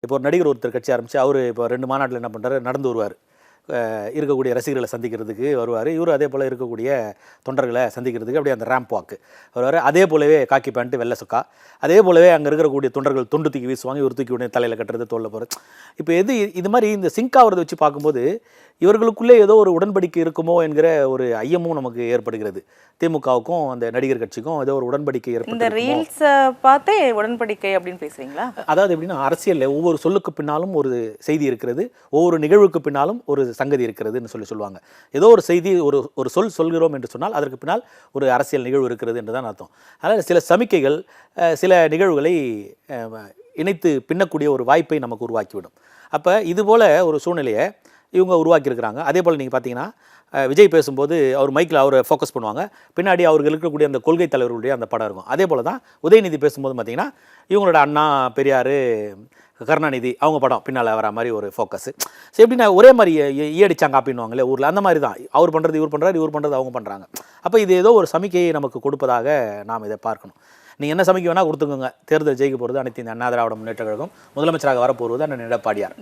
இப்போ ஒரு நடிகர் ஒருத்தர் கட்சி ஆரம்பித்து அவர் இப்போ 2 மாநாட்டில் என்ன பண்ணுறாரு, நடந்து வருவார், இருக்கக்கூடிய ரசிகர்களை சந்திக்கிறதுக்கு வருவார். இவர் அதே போல் இருக்கக்கூடிய தொண்டர்களை சந்திக்கிறதுக்கு அப்படியே அந்த ரேம்ப் வாக்கு வருவார். அதே போலவே காக்கி பேண்ட்டு வெள்ளை சொக்கா, அதே போலவே அங்கே இருக்கக்கூடிய தொண்டர்கள் தொண்டு தூக்கி வீசுவாங்க, இவர் தூக்கி உடனே தலையில் கட்டுறது, தோளில் போகிறது. இப்போ இது மாதிரி இந்த சிங்க் ஆகிறத வச்சு பார்க்கும்போது இவர்களுக்குள்ளே ஏதோ ஒரு உடன்படிக்கை இருக்குமோ என்கிற ஒரு ஐயமும் நமக்கு ஏற்படுகிறது. திமுகவுக்கும் அந்த நடிகர் கட்சிக்கும் ஏதோ ஒரு உடன்படிக்கை ஏற்படுது. இந்த ரீல்ஸ் பார்த்தே உடன்படிக்கை அப்படின்னு பேசுறீங்களா? அதாவது எப்படின்னா, அரசியலில் ஒவ்வொரு சொல்லுக்கு பின்னாலும் ஒரு செய்தி இருக்கிறது, ஒவ்வொரு நிகழ்வுக்கு பின்னாலும் ஒரு சங்கதி இருக்கிறதுன்னு சொல்லுவாங்க. ஏதோ ஒரு செய்தி, ஒரு சொல் சொல்கிறோம் என்று சொன்னால் அதற்கு பின்னால் ஒரு அரசியல் நிகழ்வு இருக்கிறது என்று தான் அர்த்தம். அதனால் சில சமிக்கைகள் சில நிகழ்வுகளை இணைத்து பின்னக்கூடிய ஒரு வாய்ப்பை நமக்கு உருவாக்கிவிடும். அப்போ இதுபோல் ஒரு சூழ்நிலையை இவங்க உருவாக்கியிருக்கிறாங்க. அதே போல் நீங்கள் பார்த்தீங்கன்னா, விஜய் பேசும்போது அவர் மைக்கில் அவரை ஃபோக்கஸ் பண்ணுவாங்க, பின்னாடி அவர்கள் இருக்கக்கூடிய அந்த கொள்கை தலைவர்களுடைய அந்த படம் இருக்கும். அதே போல் தான் உதயநிதி பேசும்போது பார்த்தீங்கன்னா இவங்களோட அண்ணா, பெரியார், கருணாநிதி அவங்க படம் பின்னால் வர மாதிரி ஒரு ஃபோக்கஸு. ஸோ எப்படின்னா ஒரே மாதிரி ஈயடிச்சாங்க அப்படின்னுவாங்களே ஊரில், அந்த மாதிரி தான் அவர் பண்ணுறது இவர் பண்ணுறாரு, இவர் பண்ணுறது அவங்க பண்ணுறாங்க. அப்போ இது ஏதோ ஒரு சமிக்கையை நமக்கு கொடுப்பதாக நாம் இதை பார்க்கணும். நீங்கள் என்ன சமிக்கை வேணால் கொடுத்துக்கோங்க, தேர்தல் ஜெயிக்க போகிறது அனைத்து இந்த அண்ணா திராவிட முன்னேற்ற கழகம், முதலமைச்சராக வரப்போவது அண்ணன் எடப்பாடியார்.